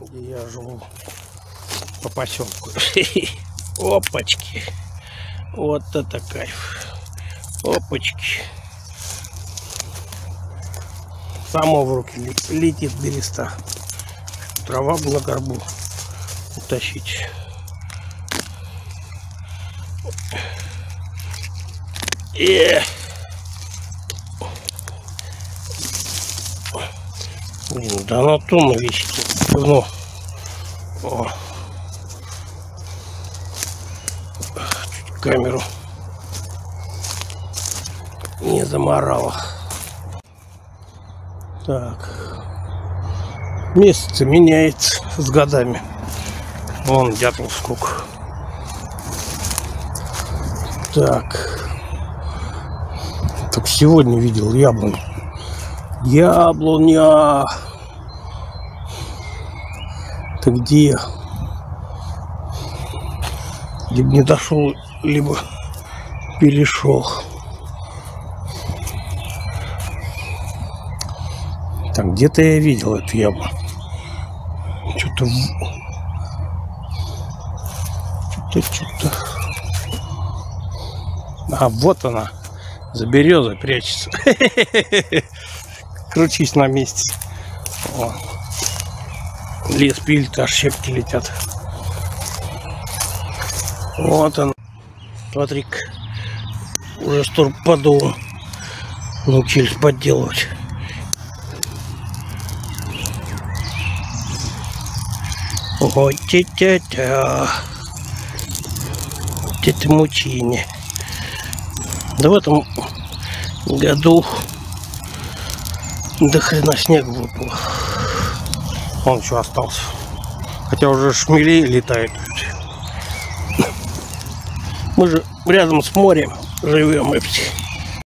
где я живу по поселку. Опачки. Вот это кайф. Опачки. Само в руки летит береста. Трава бы на горбу утащить. Блин, да на том вещи. Ну, чуть камеру не заморала. Так, месяц меняется с годами. Вон дятлов сколько. Так, только сегодня видел яблоню. Яблоня. Ты где? Либо не дошел, либо перешел. Так, где-то я видел эту яблоню. Что-то. А, вот она. За березой прячется. Крутись на месте. О. Лес пилит, аж щепки летят. Вот он. Смотри-ка. Уже шторм подул. Научились подделывать. Ой, тя-тя-тя. Это мучение. Да в этом году до хрена снег выпало. Он еще остался. Хотя уже шмели летают. Мы же рядом с морем живем.